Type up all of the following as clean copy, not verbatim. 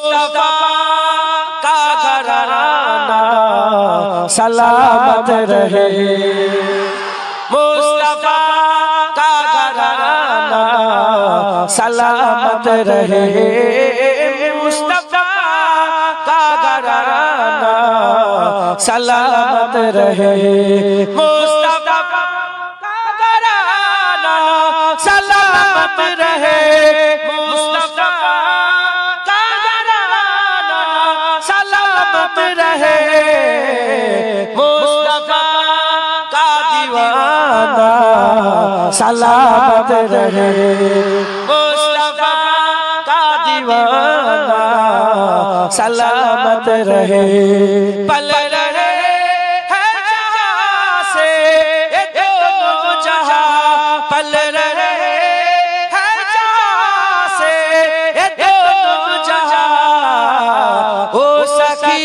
मुस्तफा का घराना सलामत रहे, मुस्तफा का घराना सलामत रहे, मुस्तफा का घराना सलामत रहे, मुस्तफा का घराना सलामत रहे, मुस्तफा का घराना सलामत रहे, मुस्तफा का दीवाना सलामत रहे, मुस्तफा का दीवाना सलामत रहे। पल रहे है जहाँ से ये दोनों जहाँ, पल रहे है जहाँ से ये दोनों जहाँ, ओ सखी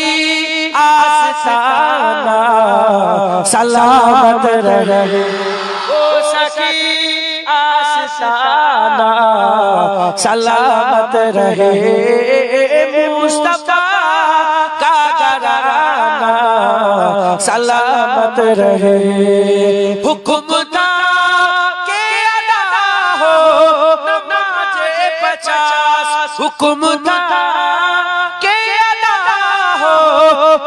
आस्ताना सलामत रहे, ओ सखी आस्ताना सलामत रहे, मुस्तफा का घराना सलामत रहे। हुक्म था कि अदा हो नमाज़े 50, हुक्म था कि अदा हो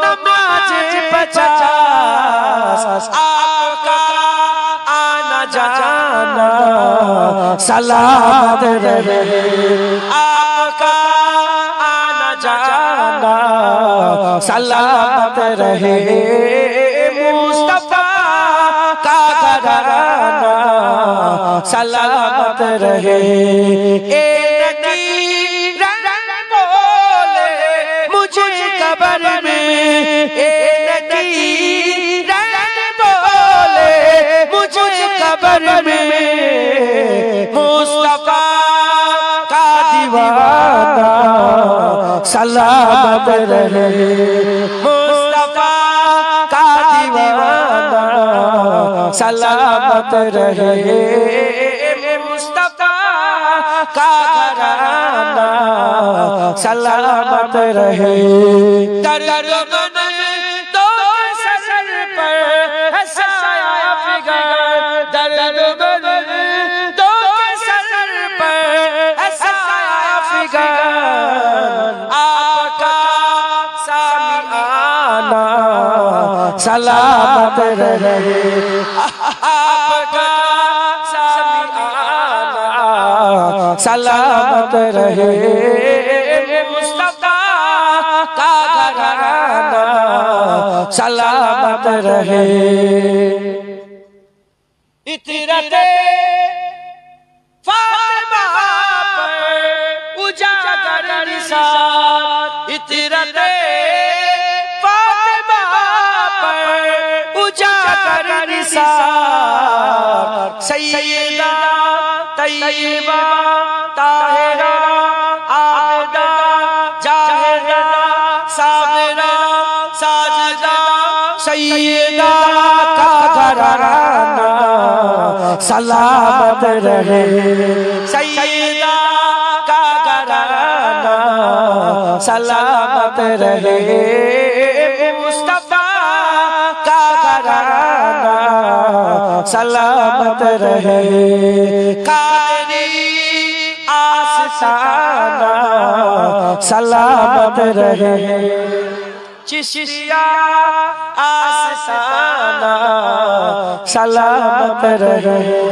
नमाज़े 50, आपका आना जाना सलामत रहे, आपका आना जाना सलामत रहे, मुस्तफा का घराना सलामत रहे। एक रंग बोले मुझे कब्र में, एक रंग बोले मुझे कब्र में, मुस्तफा का दीवाना सलामत रहे, मुस्तफा का दीवाना सलामत रहे, मुस्तफा का घराना सलामत रहे। दर्द मन दो सर पर है साया फिगर, दर्द मन दो सर पर है साया फिगर, आपका सामिआना सलामत रहे, आपका सामिआना सलामत रहे, मुस्तफा का घराना सलामत रहे। इतरते फातिमा पर उजागर निसार, इतरते फातिमा पर उजागर निसार, सैयदा तैयबा ताहिरा आबिदा जाहिदा साबिरा साजिदा, सैयदा का घराना सलामत रहे, सैयदा का घराना सलामत रहे, मुस्तफा का घराना सलामत रहे। कादरी आस्ताना सलामत रहे, चिश्तिया आस्ताना सलामत रहे,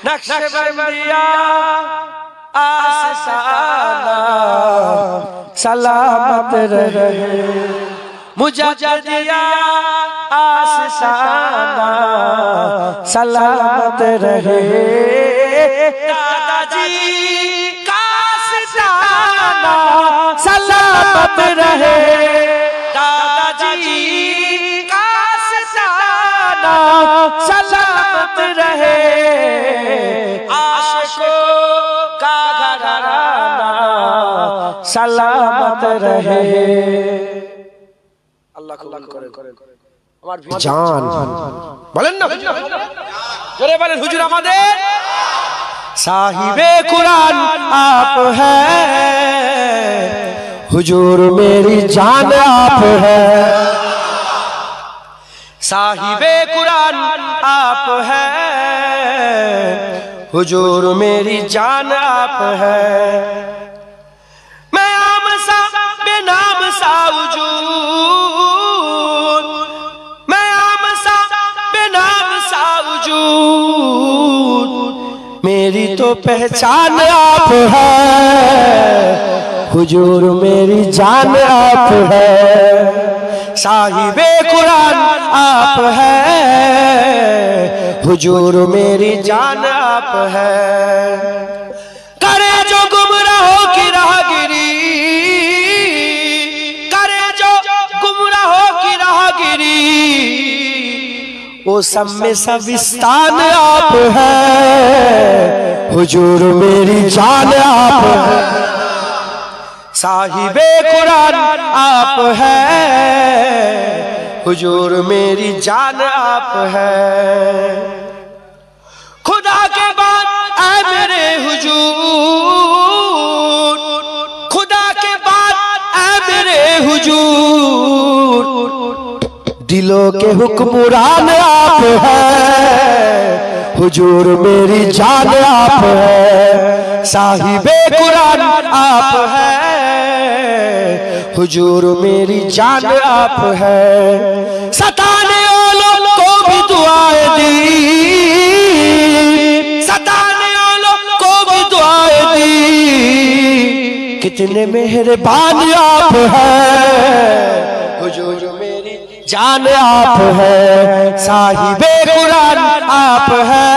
नक्शबंदिया आस्ताना सलामत रहे, मुजद्दिदिया आस्ताना सलामत रहे, दादाजी का आस्ताना सलामत रहे, दादाजी का आस्ताना सलामत रहे, आशिकों का घराना सलामत रहे। अल्लाह कबूल करे। जान বলেন না, জোরে বলেন হুজুর আমাদের साहिबे कुरान आप हैं, हुजूर मेरी जान आप है, साहिबे कुरान आप है, हुजूर मेरी जान आप है। मैं आम सा बेनाम सा वजूद, मैं आम सा बेनाम सा वजूद, मेरी तो पहचान आप है, हुजूर मेरी जान आप है, साहिबे कुरान आप है, हुजूर मेरी जान आप है। करे जो गुमराहों की राहगिरी, करे जो गुमराहों की राहगिरी, वो सब में सविस्तान आप है, हुजूर मेरी जान आप है, साहिबे कुरान आप है, हुजूर मेरी जान आप है। खुदा के बाद ऐ मेरे हुजूर, खुदा के बाद ऐ मेरे हुजूर, दिलों के हुक्मरान आप है, हुजूर मेरी जान आप है, साहिबे कुरान आप है, हुजूर मेरी जान आप है। सताने वालों को भी दुआएं दी, सताने वालों को भी दुआएं दी, कितने मेहरबान आप हैं, हुजूर मेरी जान आप है, साहिबे कुरान आप है,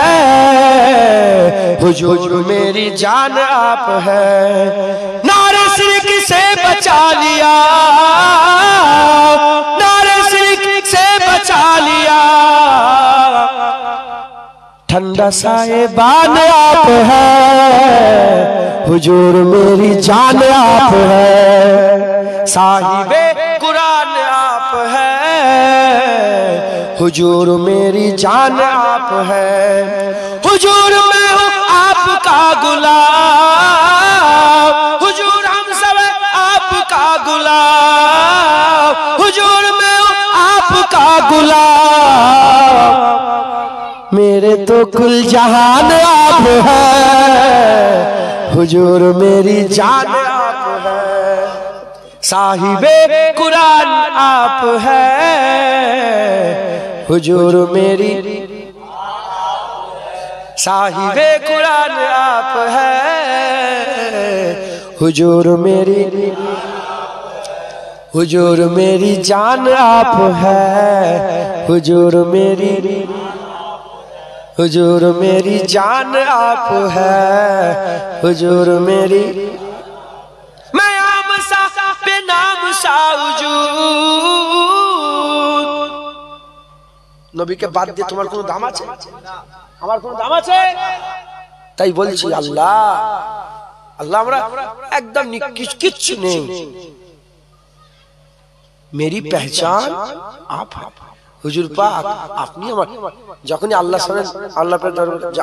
हुजूर मेरी जान आप है। नारे शिरक से बचा लिया, नारे शिरक से बचा लिया, ठंडा साहिबान आप है, हुजूर मेरी जान आप है, साहिबे कुरान आप है, हुजूर मेरी जान आप है। हुजूर मैं हूँ आपका गुलाम, हुजूर हम सब आपका गुलाम, हुजूर मैं हूँ आपका गुलाम, मेरे तो कुल जहान आप है, हुजूर मेरी जान आप है, साहिबे कुरान आप है, हुजूर मेरी, साहिबे कुरान आप है, हुजूर मेरी, हुजूर मेरी जान आप है, हुजूर मेरी, हुजूर मेरी जान आप है, हुजूर मेरी। मैं आम सा बेनाम सा वजूद, নবী কে বাদ দিয়ে তোমার কোনো দাম আছে? আমার কোনো দাম আছে? তাই বলছি আল্লাহ, আল্লাহ আমরা একদম কিচ্ছু নেই, मेरी पहचान आप हैं, হুজুর পাক আপনি আমার, যখনই আল্লাহ শুনেন আল্লাহ পে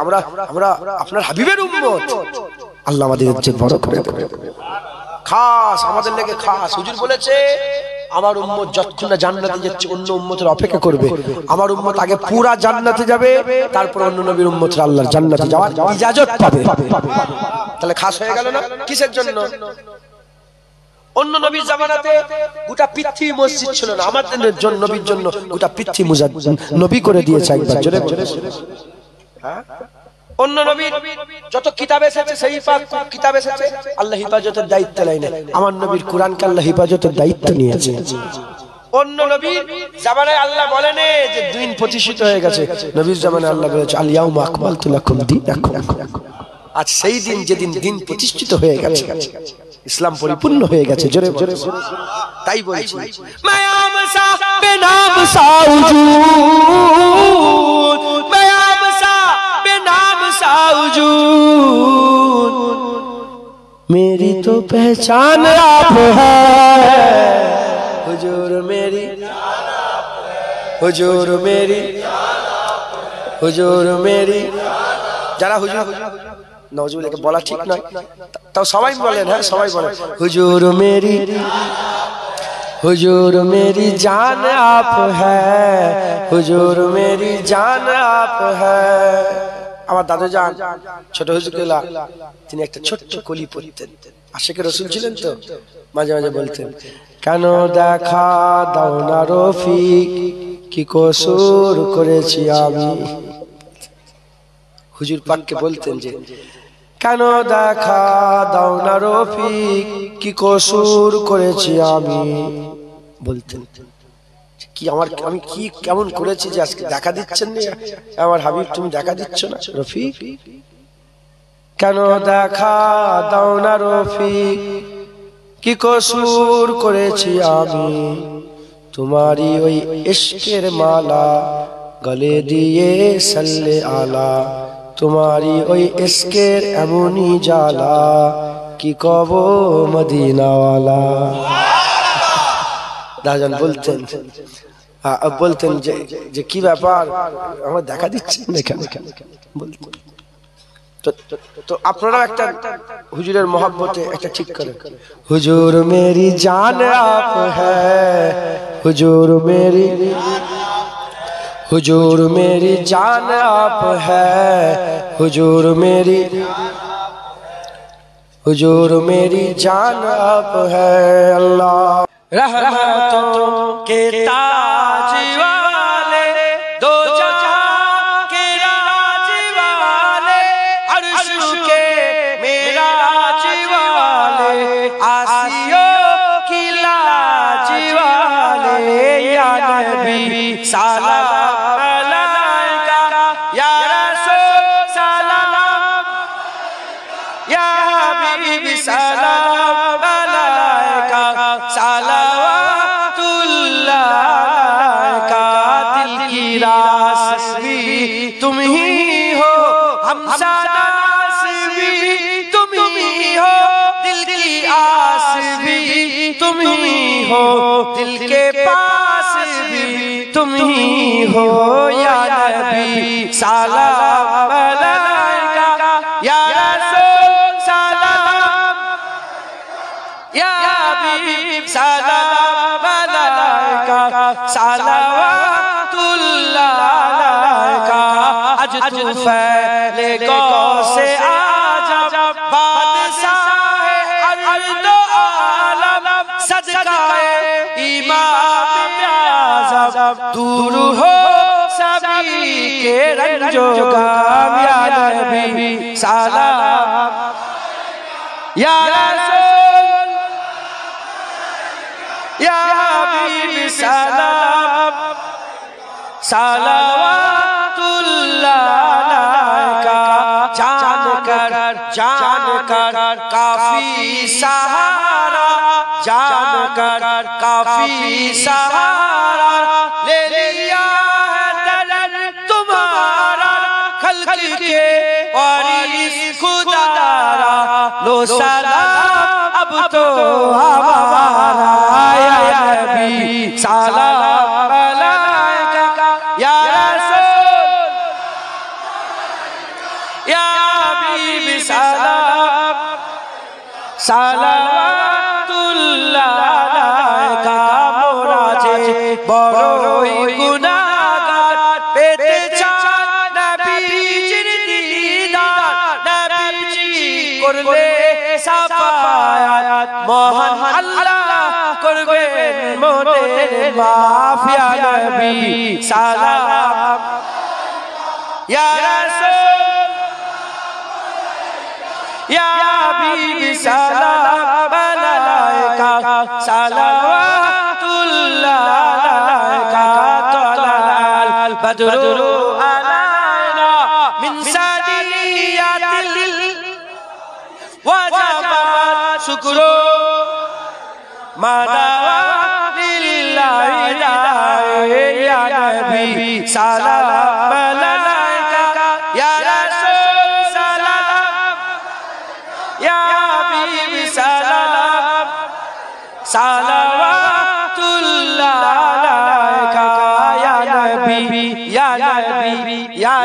আমরা আমরা আপনার হাবিবের উম্মত, আল্লাহ আমাদের ইজ্জত বড় করে দেবে, খাস আমাদের লেগে খাস। হুজুর বলেছে আমার উম্মত যতক্ষণ না জান্নাতে যাচ্ছে অন্য উম্মতের অপেক্ষা করবে, আমার উম্মত আগে পুরা জান্নাতে যাবে, তারপর অন্য নবীর উম্মতরা আল্লাহর জান্নাতে যাওয়ার ইজাজত পাবে। তাহলে খাস হয়ে গেল না? কিসের জন্য? অন্য নবীর জামানাতে গোটা পৃথিবী মসজিদ ছিল না, আমাদের জন্য নবীর জন্য গোটা পৃথিবী নবী করে দিয়েছে একবার জোরে জোরে। হ্যাঁ, অন্য নবীর যত কিতাব এসেছে সেই কিতাব এসেছে আল্লাহ হিফাজতের দায়িত্ব নেয় না, আমার নবীর কোরআনকে আল্লাহ হিফাজতের দায়িত্ব নিয়েছে। অন্য নবীর জামানায় আল্লাহ বলেন যে দিন প্রতিষ্ঠিত হয়ে গেছে, নবীর জামানায় আল্লাহ বলেছে আল ইয়াউমা আকমালতু লাকুম দীনাকুম, আজ সেই দিন যেদিন দিন প্রতিষ্ঠিত হয়ে গেছে, ইসলাম পরিপূর্ণ হয়ে গেছে জোরে জোরে। তাই বলছি মায়াম সা বেনাম সা উজুদ, মায়াম সা বেনাম সা উজুদ, मेरी तो पहचान आप है, हुजूर मेरी, हुजूर मेरी, हुजूर मेरी। যারা হুজুর নওজুবিল্লাহকে বলা ঠিক নয়, তাও সবাই বলেন, হ্যাঁ সবাই বলেন হুজুর মেরি हुजूर मेरी जान आप है, हुजूर मेरी जान आप है। আমার দাদু জান ছোট হুজুরগুলা তিনি একটা ছোট্ট কলি পড়তেন, আশিকে রাসূল ছিলেন তো, মাঝে মাঝে বলতেন কেন দেখা দাও না রফিক কি কসুর করেছি আমি। হুজুর পাককে বলতেন যে কেন দেখা দাও না রফিক কি কসুর করেছি আমি। বলতেন কি আমি কি কেমন করেছি যে আজকে দেখা দিচ্ছেন না আমার হাবিব, তুমি দেখা দিচ্ছ না রফিক, কেন দেখা দাও না রফিক কি কসুর করেছি আমি। তোমারই ওই ইশকের মালা গলে দিয়ে সাল্লে আলা, তোমারই ওই ইশকের এমনই জালা কি কব মদিনাওয়ালা। দাদাজান বলতেন বলতেন যে কি ব্যাপার আমার দেখা দিচ্ছেন না কেন বলতেন। তো আপনারা একটা হুজুরের মোহাব্বতে একটা ঠিক করেন হুজুর মেরি জান আপ হ্যায়, হুজুর মেরি জান আপ হ্যায়, হুজুর मेरी जान आप है। अल्लाह रहमतों के ताज वाले, दो जहां के राज वाले, अर्श के मेराज वाले, आसियों की लाज वाले, या नबी सलाम अलैका, या रसूल सलाम, या हबीब सलाम अलैका, सलावतुल्लाह अलैका। दिल की रास भी तुम ही हो, हमसानास भी तुम ही हो, दिल की आस भी तुम ही हो, दिल के पास भी तुम ही हो, या नबी सलाम अलैका, या रसूल सलाम, या हबीब सलाम अलैका, सलावतुल्लाह अलैका। आज तू फैले गौ से आजा, बादशाह अर्ज़ व आलम, सदकाए इमाम आज़म, दूर हो सभी के रंजो गम, या नबी सलाम, या रसूल, या हबीब सलाम, सलावतुल्लाह अलैका। जान कर काफी सहारा, जान कर काफी सहारा, ले लिया है दरद तुम्हारा, खल्क के वारिस खुदारा, लो सलाम अब तो हमारा, या नबी सलाम अलैका, या रसूल, या हबीब सलाम, सलावतुल्लाह अलैका। मोरा जे बड़ोई गुनाहगार, पेते चाय नबीजिर दीदार, नबीजी करले साफायात, मोहन अल्लाह करबेन मोদের মাফ, या नबी सलाम, या रसूल, या हबीब सलाम अलैका, सलावतुल्लाह अलैका। तलअल बद्रु अलैना मिन सनियातिल वजबत शुक्रो मादावा लिल्लाहि, या नबी सलाम अलैका, या रसूल सलाम, या हबीब सलाम, सलावतुल्लाह अलैका। या नबी, या नबी, या